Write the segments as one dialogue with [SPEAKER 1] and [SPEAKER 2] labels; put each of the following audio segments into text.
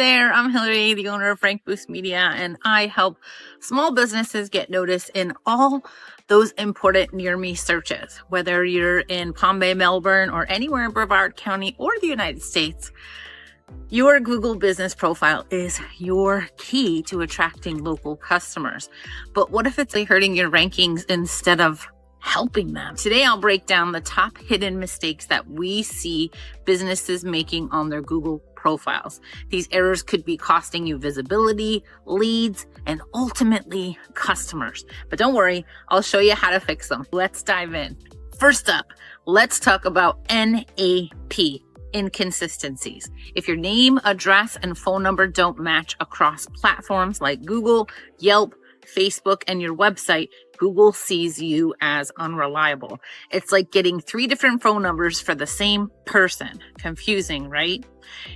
[SPEAKER 1] there, I'm Hillary, the owner of Frank Boost Media, and I help small businesses get noticed in all those important near me searches. Whether you're in Palm Bay, Melbourne, or anywhere in Brevard County or the United States, your Google business profile is your key to attracting local customers. But what if it's hurting your rankings instead of helping them? Today, I'll break down the top hidden mistakes that we see businesses making on their Google profiles. These errors could be costing you visibility, leads, and ultimately customers. But don't worry, I'll show you how to fix them. Let's dive in. First up, let's talk about NAP, inconsistencies. If your name, address, and phone number don't match across platforms like Google, Yelp, Facebook, and your website, Google sees you as unreliable. It's like getting 3 different phone numbers for the same person. Confusing, right?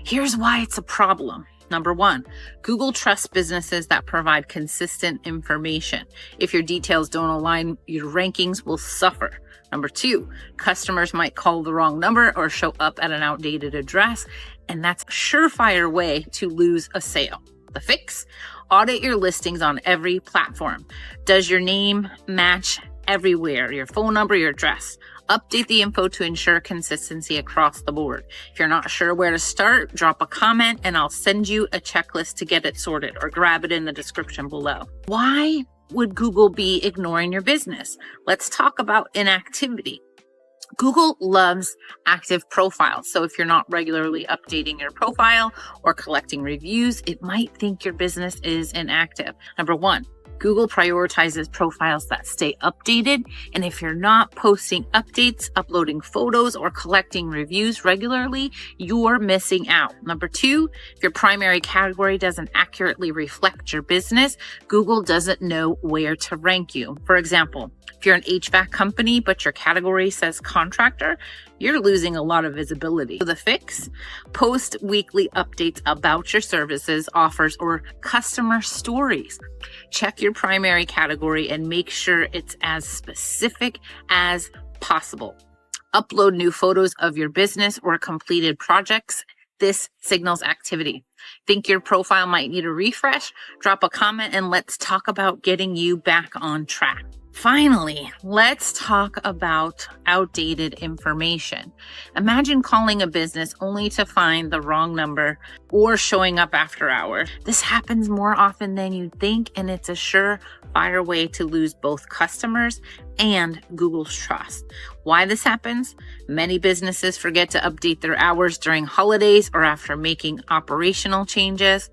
[SPEAKER 1] Here's why it's a problem. Number 1, Google trusts businesses that provide consistent information. If your details don't align, your rankings will suffer. Number 2, customers might call the wrong number or show up at an outdated address, and that's a surefire way to lose a sale. The fix? Audit your listings on every platform. Does your name match everywhere? Your phone number, your address. Update the info to ensure consistency across the board. If you're not sure where to start, drop a comment and I'll send you a checklist to get it sorted, or grab it in the description below. Why would Google be ignoring your business? Let's talk about inactivity. Google loves active profiles. So if you're not regularly updating your profile or collecting reviews, it might think your business is inactive. Number 1, Google prioritizes profiles that stay updated. And if you're not posting updates, uploading photos, or collecting reviews regularly, you're missing out. Number 2, if your primary category doesn't accurately reflect your business, Google doesn't know where to rank you. For example, if you're an HVAC company, but your category says contractor, you're losing a lot of visibility. So the fix? Post weekly updates about your services, offers, or customer stories. Check your primary category and make sure it's as specific as possible. Upload new photos of your business or completed projects. This signals activity. Think your profile might need a refresh? Drop a comment and let's talk about getting you back on track. Finally, let's talk about outdated information. Imagine calling a business only to find the wrong number or showing up after hours. This happens more often than you'd think, and it's a surefire way to lose both customers and Google's trust. Why this happens? Many businesses forget to update their hours during holidays or after making operational changes.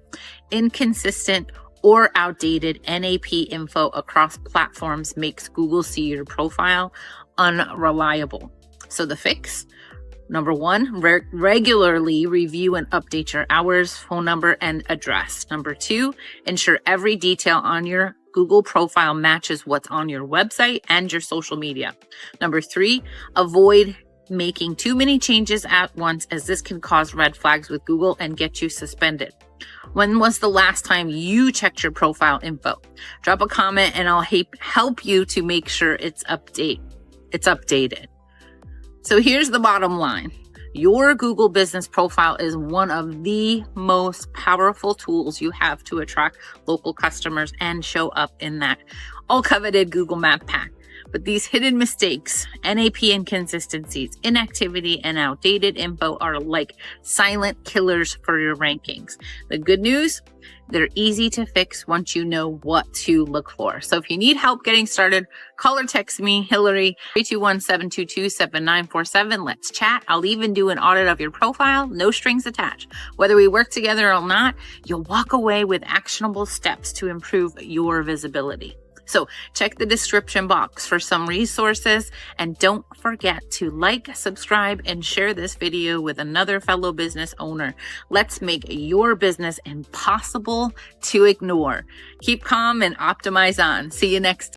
[SPEAKER 1] Inconsistent or outdated NAP info across platforms makes Google see your profile unreliable. So the fix? Number 1, regularly review and update your hours, phone number, and address. Number 2, ensure every detail on your Google profile matches what's on your website and your social media. Number 3, avoid making too many changes at once, as this can cause red flags with Google and get you suspended. When was the last time you checked your profile info? Drop a comment and I'll help you to make sure it's updated. So here's the bottom line. Your Google business profile is one of the most powerful tools you have to attract local customers and show up in that all coveted Google Map pack. But these hidden mistakes, NAP inconsistencies, inactivity, and outdated info are like silent killers for your rankings. The good news? They're easy to fix once you know what to look for. So if you need help getting started, call or text me, Hillary, 321-722-7947. Let's chat. I'll even do an audit of your profile, no strings attached. Whether we work together or not, you'll walk away with actionable steps to improve your visibility. So check the description box for some resources, and don't forget to like, subscribe, and share this video with another fellow business owner. Let's make your business impossible to ignore. Keep calm and optimize on. See you next time.